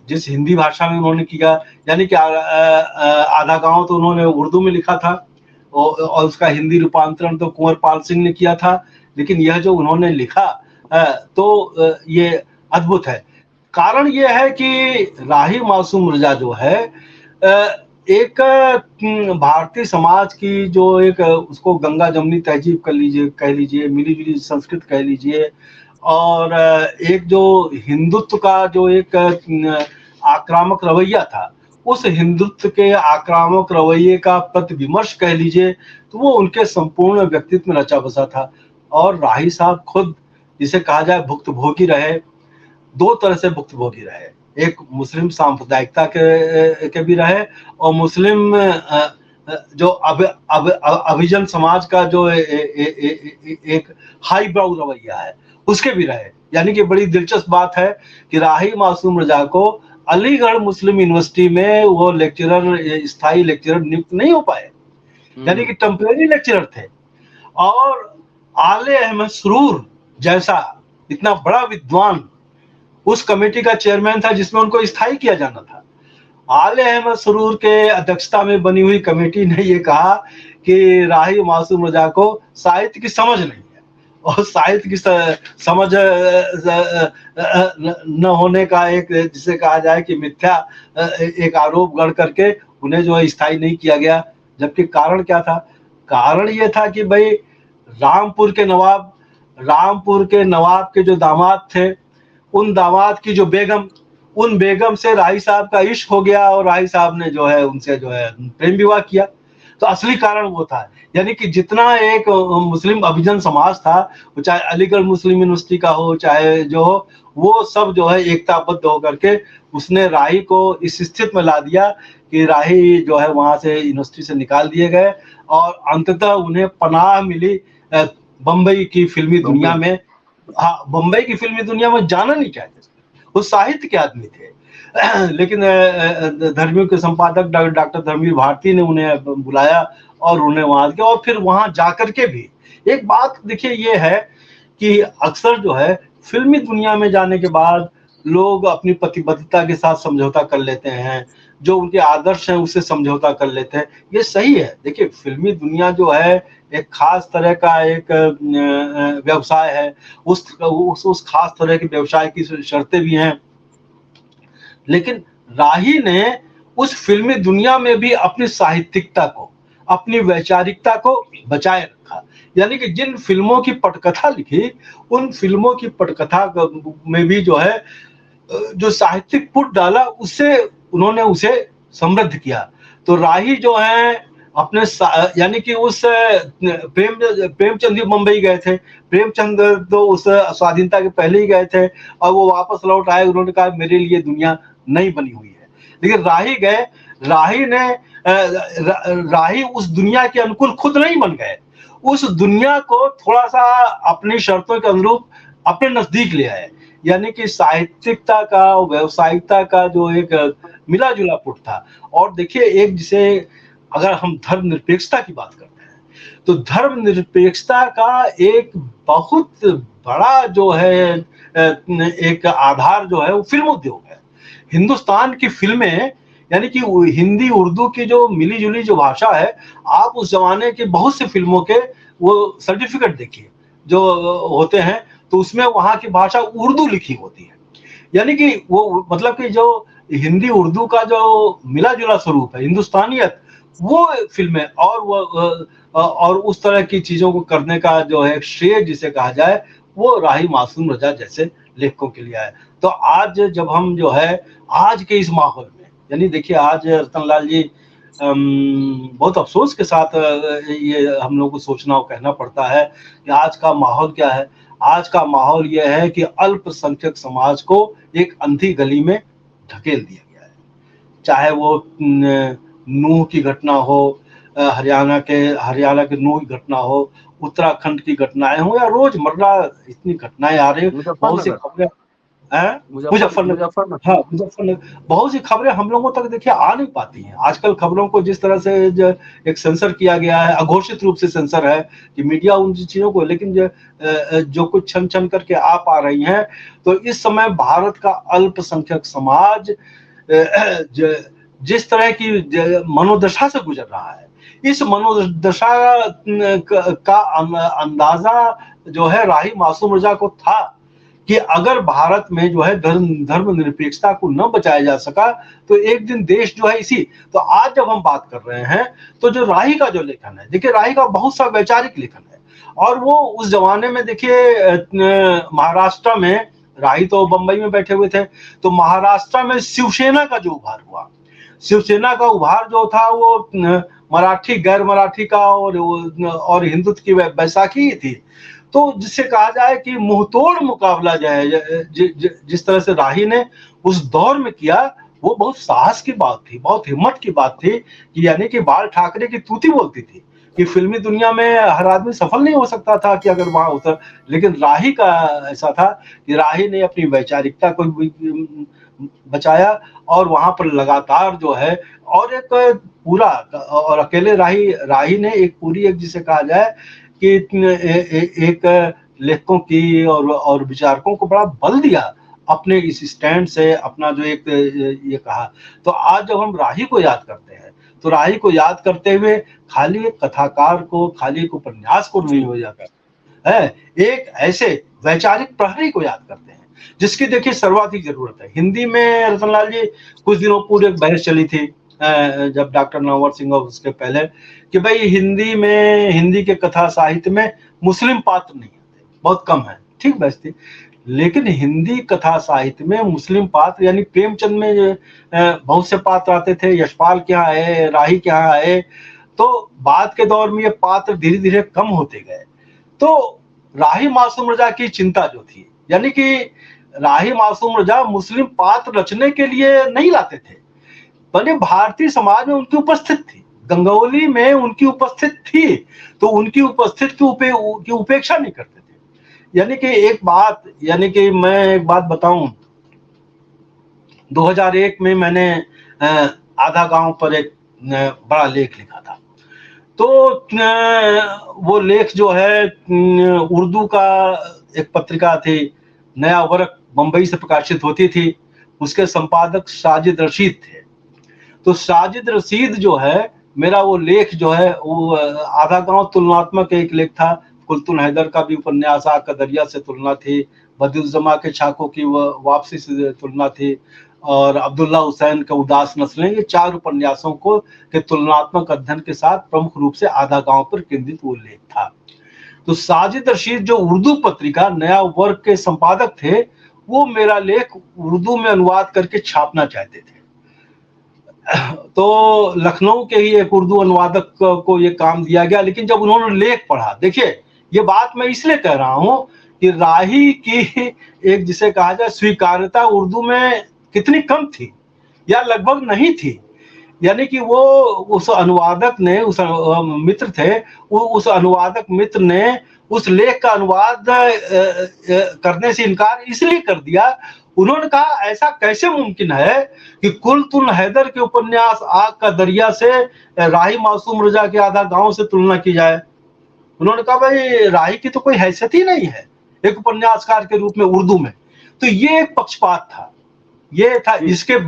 जिस हिंदी भाषा में उन्होंने किया, यानी कि आधा गांव तो उन्होंने उर्दू में लिखा था और उसका हिंदी रूपांतरण तो कुंवर पाल सिंह ने किया था, लेकिन यह जो उन्होंने लिखा तो ये अद्भुत है। कारण यह है कि राही मासूम रजा जो है एक भारतीय समाज की जो एक उसको गंगा जमुनी तहजीब कह लीजिए, मिली जुली संस्कृत कह लीजिए, और एक जो हिंदुत्व का जो एक आक्रामक रवैया था, उस हिंदुत्व के आक्रामक रवैये का प्रतिविमर्श कह लीजिए, तो वो उनके संपूर्ण व्यक्तित्व में रचा बसा था। और राही साहब खुद जिसे कहा जाए भुक्तभोगी रहे, दो तरह से भुक्तभोगी रहे, एक मुस्लिम सांप्रदायिकता के भी रहे और मुस्लिम जो अभिजन समाज का जो एक हाई ब्राउ रवैया है उसके भी रहे। यानी कि बड़ी दिलचस्प बात है कि राही मासूम रजा को अलीगढ़ मुस्लिम यूनिवर्सिटी में वो लेक्चरर, स्थायी लेक्चरर नियुक्त नहीं हो पाए, यानी कि टेम्परेरी लेक्चरर थे। और आले अहमद सरूर जैसा इतना बड़ा विद्वान उस कमेटी का चेयरमैन था जिसमें उनको स्थायी किया जाना था। आले अहमद सरूर के अध्यक्षता में बनी हुई कमेटी ने ये कहा कि राही मासूम रजा को साहित्य की समझ नहीं है, और साहित्य की समझ न होने का एक जिसे कहा जाए कि मिथ्या एक आरोप गढ़ करके उन्हें जो है स्थायी नहीं किया गया। जबकि कारण क्या था? कारण ये था कि भाई रामपुर के नवाब के जो दामाद थे, उन दामाद की जो बेगम, उन बेगम से राही साहब का इश्क हो गया और राही साहब ने जो है उनसे जो है प्रेम विवाह किया। तो असली कारण वो था, यानी कि जितना एक मुस्लिम अभिजन समाज था, वो चाहे अलीगढ़ मुस्लिम यूनिवर्सिटी का हो चाहे जो हो, वो सब जो है एकताबद्ध होकर के उसने राही को इस स्थिति में ला दिया कि राही जो है वहां से यूनिवर्सिटी से निकाल दिए गए और अंततः उन्हें पनाह मिली बम्बई की फिल्मी दुनिया में। हाँ, बम्बई की फिल्मी दुनिया में जाना नहीं चाहते, वो साहित्य के आदमी थे। लेकिन धर्मियों के संपादक डॉक्टर धर्मवीर भारती ने उन्हें बुलाया और उन्हें वहां किया, और फिर वहां जाकर के भी एक बात देखिए ये है कि अक्सर जो है फिल्मी दुनिया में जाने के बाद लोग अपनी प्रतिबद्धता के साथ समझौता कर लेते हैं, जो उनके आदर्श हैं उससे समझौता कर लेते हैं। ये सही है। देखिए फिल्मी दुनिया जो है एक खास तरह का एक व्यवसाय है, उस खास तरह के व्यवसाय की शर्तें भी हैं। लेकिन राही ने उस फिल्मी दुनिया में भी अपनी साहित्यिकता को, अपनी वैचारिकता को बचाए रखा। यानी कि जिन फिल्मों की पटकथा लिखी, उन फिल्मों की पटकथा में भी जो है जो साहित्यिक पुट डाला, उससे उन्होंने उसे समृद्ध किया। तो राही जो है अपने यानी कि उस प्रेमचंद भी मुंबई गए थे, प्रेमचंद तो उस स्वाधीनता के पहले ही गए थे और वो वापस लौट आए, उन्होंने कहा मेरे लिए दुनिया नहीं बनी हुई है। लेकिन राही गए, राही उस दुनिया के अनुकूल खुद नहीं बन गए, उस दुनिया को थोड़ा सा अपनी शर्तों के अनुरूप अपने नजदीक ले आए। यानी कि साहित्यिकता का, व्यावसायिकता का जो एक मिला जुला पुट था। और देखिए एक जिसे अगर हम धर्मनिरपेक्षता की बात करते हैं, तो धर्मनिरपेक्षता का एक बहुत बड़ा जो है एक आधार जो है वो फिल्म उद्योग है। हिंदुस्तान की फिल्में, यानी कि हिंदी उर्दू की जो मिली-जुली जो भाषा है, आप उस जमाने की बहुत सी फिल्मों के वो सर्टिफिकेट देखिए जो होते हैं, तो उसमें वहाँ की भाषा उर्दू लिखी होती है। यानी कि वो मतलब कि जो हिंदी उर्दू का जो मिला-जुला स्वरूप है, हिंदुस्तानियत, वो फिल्में और वो और उस तरह की चीज़ों को करने का जो है श्रेय जिसे कहा जाए, वो राही मासूम रज़ा जैसे लेखकों के लिए है। तो आज जब हम जो है आज के इस माहौल में, यानी देखिए आज रतनलाल जी बहुत अफ़सोस के साथ ये हम लोगों को सोचना और कहना पड़ता है कि आज का माहौल क्या है? आज का माहौल ये है कि अल्पसंख्यक समाज को एक अंधी गली में ढकेल दिया गया है। चाहे वो नूह की घटना हो, हरियाणा के नूह की घटना हो, उत्तराखंड की घटनाएँ हो या रोज़मर्रा इतनी घटनाएँ आ रही हैं, बहुत सी मुजफ्फरनगर खबरें हैं, मुज़फ्फरनगर, मुजफ्फरनगर हाँ, मुज़फ्फरनगर, बहुत सी खबरें हम लोगों तक देखिए आ नहीं पाती हैं। आजकल खबरों को जिस तरह से एक सेंसर किया गया है, अघोषित रूप से सेंसर है कि मीडिया उन चीज़ों को, लेकिन जो कुछ छन-छन करके आ पा रही हैं, तो इस समय भारत का अल्पसंख्यक समाज जिस तरह की मनोदशा से गुजर रहा है, इस मनोदशा का अंदाजा जो है राही मासूम रज़ा को था कि अगर भारत में जो है धर्मनिरपेक्षता को न बचाया जा सका, तो एक दिन देश जो है इसी, तो आज जब हम बात कर रहे हैं, तो जो राही का जो लेखन है, देखिए राही का बहुत सा वैचारिक लेखन है, और वो उस जमाने में देखिए महाराष्ट्र में, राही तो बंबई में बैठे हुए थे, तो महाराष्ट्र में शिवसेना का जो उभार हुआ, शिवसेना का उभार जो था वो मराठी गैर मराठी का और हिंदुत्व की बैसाखी ही थी। तो जिससे कहा जाए कि मुंहतोड़ मुकाबला जिस तरह से राही ने उस दौर में किया, वो बहुत साहस की बात थी, बहुत हिम्मत की बात थी कि यानी कि बाल ठाकरे की तूती बोलती थी कि फिल्मी दुनिया में हर आदमी सफल नहीं हो सकता था कि अगर वहां उतर, लेकिन राही का ऐसा था कि राही ने अपनी वैचारिकता को बचाया और वहां पर लगातार जो है, और एक पूरा, और अकेले राही ने एक पूरी, एक जिसे कहा जाए कि एक लेखकों की और विचारकों को बड़ा बल दिया अपने इस स्टैंड से, अपना जो एक ये कहा। तो आज जब हम राही को याद करते हैं, तो राही को याद करते हुए खाली एक कथाकार को, खाली एक उपन्यास को नहीं हो जाता है, एक ऐसे वैचारिक प्रहरी को याद करते हैं जिसकी देखिए सर्वाधिक जरूरत है। हिंदी में रतनलाल जी कुछ दिनों पूर्व एक बहस चली थी जब डॉक्टर नववर सिंह और उसके पहले, कि भाई हिंदी के कथा साहित्य में मुस्लिम पात्र नहीं आते, बहुत कम है, ठीक बहस थी। लेकिन हिंदी कथा साहित्य में मुस्लिम पात्र, यानी प्रेमचंद में बहुत से पात्र आते थे, यशपाल के यहाँ आए, राही के यहाँ आए, तो बाद के दौर में ये पात्र धीरे धीरे कम होते गए। तो राही मासूम रज़ा की चिंता जो थी, यानी कि राही मासूम रज़ा मुस्लिम पात्र रचने के लिए नहीं लाते थे, बल्कि भारतीय समाज में उनकी उपस्थित थी, गंगौली में उनकी उपस्थित थी, तो उनकी उपस्थित की उपेक्षा नहीं करते थे। यानी कि मैं एक बात बताऊं, 2001 में मैंने आधा गांव पर एक बड़ा लेख लिखा था। तो वो लेख जो है उर्दू का एक पत्रिका थी, नया वर्क, बंबई से प्रकाशित होती थी, उसके संपादक साजिद रशीद थे। तो साजिद रशीद जो है, मेरा वो लेख जो है वो आधा गांव तुलनात्मक एक लेख था, कुलतुन हैदर का भी उपन्यास आग का दरिया से तुलना थी, बदियुज्जमा के छाकों की वापसी से तुलना थी, और अब्दुल्ला हुसैन के उदास नस्लें, ये 4 उपन्यासों को के तुलनात्मक अध्ययन के साथ प्रमुख रूप से आधा गांव पर केंद्रित वो लेख था। तो साजिद रशीद जो उर्दू पत्रिका नया वर्ग के संपादक थे, वो मेरा लेख उर्दू में अनुवाद करके छापना चाहते थे। तो लखनऊ के ही एक उर्दू अनुवादक को ये काम दिया गया, लेकिन जब उन्होंने लेख पढ़ा, देखिए ये बात मैं इसलिए कह रहा हूं कि राही की एक जिसे कहा जाए स्वीकार्यता उर्दू में कितनी कम थी या लगभग नहीं थी। यानी कि वो उस अनुवादक ने, उस मित्र थे, उस अनुवादक मित्र ने उस लेख का अनुवाद करने से इनकार इसलिए कर दिया, उन्होंने कहा ऐसा कैसे मुमकिन है कि कुलतुल हैदर के उपन्यास आग का दरिया से राही मासूम रजा के आधा गांव से तुलना की जाए। उन्होंने कहा भाई राही की तो कोई हैसियत ही नहीं है एक उपन्यासकार के रूप में उर्दू में। तो ये एक पक्षपात था, ये था। इसके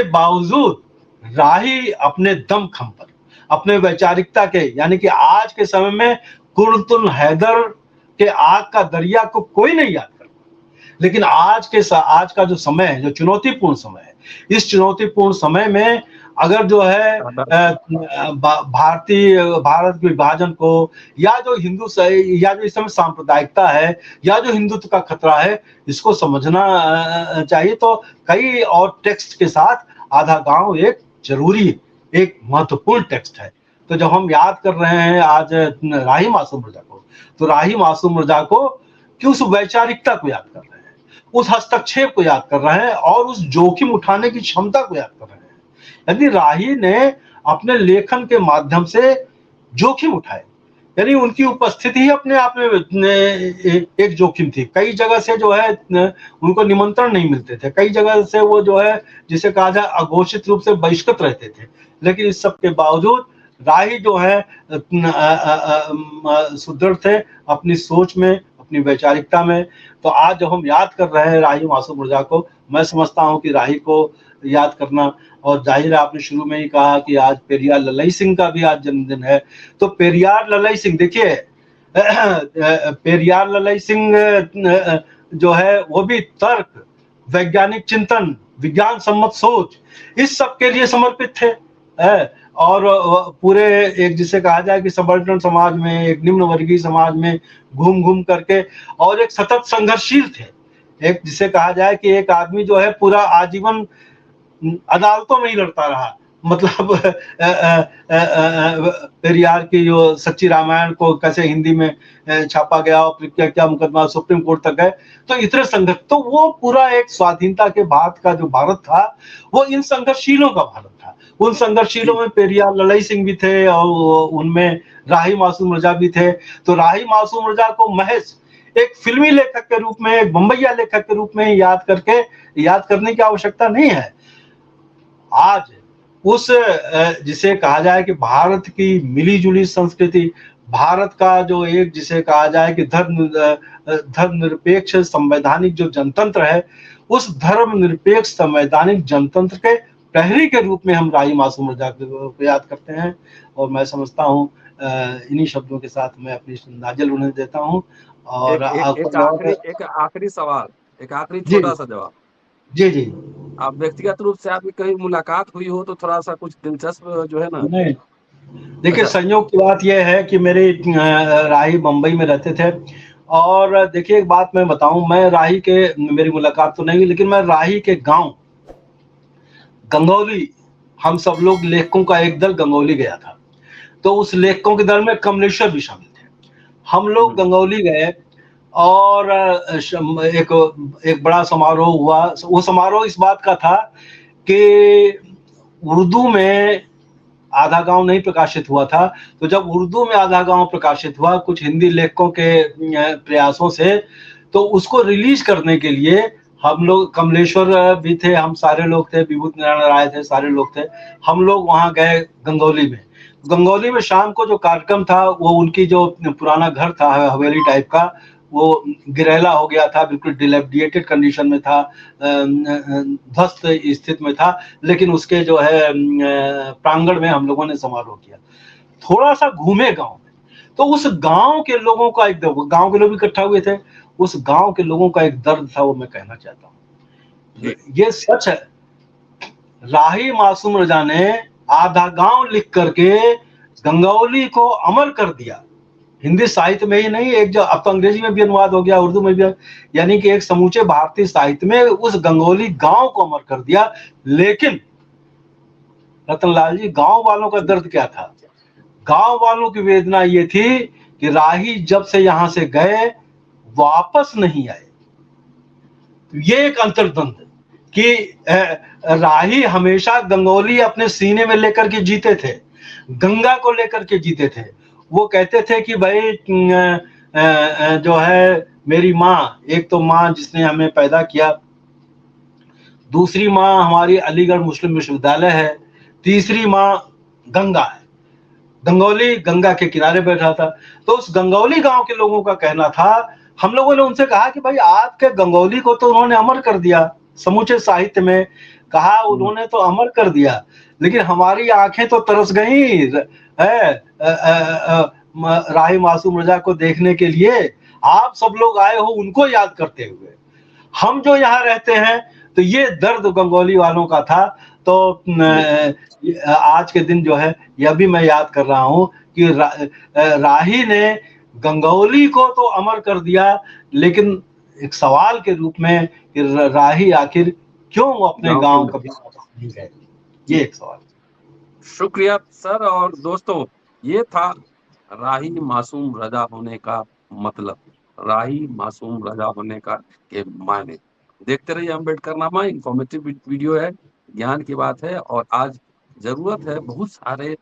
बावजूद राही अपने दमखम पर, अपने वैचारिकता के, यानी कि आज के समय में कुलतुल हैदर के आग का दरिया को कोई नहीं याद करता, लेकिन आज का जो समय है, जो चुनौतीपूर्ण समय है, इस चुनौतीपूर्ण समय में अगर जो है भारत के विभाजन को, या जो इस समय सांप्रदायिकता है, या जो हिंदुत्व का खतरा है, इसको समझना चाहिए। तो कई और टेक्स्ट के साथ आधा गांव एक जरूरी, एक महत्वपूर्ण टेक्स्ट है। तो जब हम याद कर रहे हैं आज राही मासूम रजा को, तो राही मासूम रजा को कि उस वैचारिकता को याद कर रहे हैं, उस हस्तक्षेप को याद कर रहे हैं, और उस जोखिम उठाने की क्षमता को याद कर रहे हैं। यदि राही ने अपने लेखन के माध्यम से जोखिम उठाए, यानी उनकी उपस्थिति ही अपने आप में एक जोखिम थी। कई जगह से जो है उनको निमंत्रण नहीं मिलते थे, कई जगह से वो जो है जिसे कहा जाए अघोषित रूप से बहिष्कृत रहते थे। लेकिन इस सब के बावजूद राही जो है सुदृढ़ थे अपनी सोच में, अपनी वैचारिकता में। तो आज जब हम याद कर रहे हैं राही मासूम रजा को, मैं समझता हूं कि राही को याद करना, और जाहिर है आपने शुरू में ही कहा कि आज पेरियार ललई सिंह का भी आज जन्मदिन है। तो पेरियार ललई सिंह, देखिए पेरियार ललई सिंह जो है वो भी तर्क, वैज्ञानिक चिंतन, विज्ञान सम्मत सोच, इस सब के लिए समर्पित थे। और पूरे एक जिसे कहा जाए कि सबल्टन समाज में, एक निम्न वर्गीय समाज में घूम घूम करके, और एक सतत संघर्षशील थे। एक जिसे कहा जाए कि एक आदमी जो है पूरा आजीवन अदालतों में ही लड़ता रहा। मतलब पेरियार की जो सच्ची रामायण को कैसे हिंदी में छापा गया, और फिर क्या क्या मुकदमा सुप्रीम कोर्ट तक गए, तो इतने संघर्ष। तो वो पूरा एक स्वाधीनता के बाद का जो भारत था, वो इन संघर्षशीलों का भारत था। उन संघर्षशीलों में पेरियार ललई सिंह भी थे, और उनमें राही मासूम रजा भी थे। तो राही मासूम रजा को महज एक फिल्मी लेखक के रूप में, एक बम्बैया लेखक के रूप में याद करने की आवश्यकता नहीं है। आज उस जिसे कहा जाए कि भारत की मिली-जुली संस्कृति, भारत का जो एक जिसे कहा जाए कि धर्मनिरपेक्ष संवैधानिक जो जनतंत्र है, उस धर्मनिरपेक्ष संवैधानिक जनतंत्र के प्रहरी के रूप में हम राही मासूम रजा को याद करते हैं। और मैं समझता हूँ इन्हीं शब्दों के साथ मैं अपनी नाज़िल उन्हें देता हूँ। और एक आखिरी सवाल, एक आखिरी छोटा सा जवाब। जी। आप व्यक्तिगत रूप से आपकी कहीं मुलाकात हुई हो तो थोड़ा सा कुछ दिलचस्प जो है ना। नहीं, देखिए संयोग की बात यह है कि मेरे राही बम्बई में रहते थे, और देखिए एक बात मैं बताऊं, मैं राही के, मेरी मुलाकात तो नहीं हुई, लेकिन मैं राही के गांव गंगौली, हम सब लोग लेखकों का एक दल गंगौली गया था। तो उस लेखकों के दल में कमलेश्वर भी शामिल थे। हम लोग गंगौली गए, और एक बड़ा समारोह हुआ। वो समारोह इस बात का था कि उर्दू में आधा गांव नहीं प्रकाशित हुआ था। तो जब उर्दू में आधा गांव प्रकाशित हुआ कुछ हिंदी लेखकों के प्रयासों से, तो उसको रिलीज करने के लिए हम लोग, कमलेश्वर भी थे, हम सारे लोग थे, विभूति नारायण राय थे, सारे लोग थे, हम लोग वहां गए गंगौली में। गंगौली में शाम को जो कार्यक्रम था, वो उनकी जो पुराना घर था हवेली टाइप का, वो गिरेला हो गया था, बिल्कुल डिलेपिडेटेड कंडीशन में था, ध्वस्त स्थिति में था। लेकिन उसके जो है प्रांगण में हम लोगों ने समारोह किया। थोड़ा सा घूमे गांव में, तो उस गांव के लोगों का एक, गांव के लोग इकट्ठा हुए थे, उस गांव के लोगों का एक दर्द था, वो मैं कहना चाहता हूँ। ये सच है, राही मासूम रजा ने आधा गांव लिख करके गंगौली को अमर कर दिया। हिंदी साहित्य में ही नहीं, एक जो अब तो अंग्रेजी में भी अनुवाद हो गया, उर्दू में भी, यानी कि एक समूचे भारतीय साहित्य में उस गंगौली गांव को अमर कर दिया। लेकिन रतनलाल जी, गांव वालों का दर्द क्या था? गांव वालों की वेदना ये थी कि राही जब से यहां से गए वापस नहीं आए। ये एक अंतर्द्वंद कि राही हमेशा गंगौली अपने सीने में लेकर के जीते थे, गंगा को लेकर के जीते थे। वो कहते थे कि भाई जो है मेरी माँ, एक तो माँ जिसने हमें पैदा किया, दूसरी माँ हमारी अलीगढ़ मुस्लिम विश्वविद्यालय है, तीसरी माँ गंगा है। गंगौली गंगा के किनारे बैठा था, तो उस गंगौली गांव के लोगों का कहना था, हम लोगों ने उनसे कहा कि भाई आपके गंगौली को तो उन्होंने अमर कर दिया, समूचे साहित्य में कहा उन्होंने तो अमर कर दिया, लेकिन हमारी आंखें तो तरस गई है राही मासूम रजा को देखने के लिए। आप सब लोग आए हो उनको याद करते हुए, हम जो यहाँ रहते हैं, तो ये दर्द गंगौली वालों का था। तो आज के दिन जो है यह भी मैं याद कर रहा हूँ कि राही ने गंगौली को तो अमर कर दिया, लेकिन एक सवाल के रूप में कि राही आखिर क्यों अपने गांव कभी वापस नहीं गए, ये एक सवाल। शुक्रिया सर। और दोस्तों, ये था राही मासूम रजा होने का मतलब, राही मासूम रजा होने का के मायने। देखते रहिए अम्बेडकरनामा, इंफॉर्मेटिव वीडियो है, ज्ञान की बात है, और आज जरूरत है बहुत सारे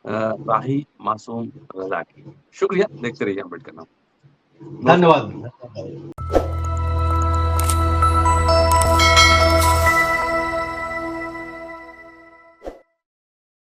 राही मासूम रजा की। शुक्रिया, देखते रहिए अम्बेडकरनामा। धन्यवाद।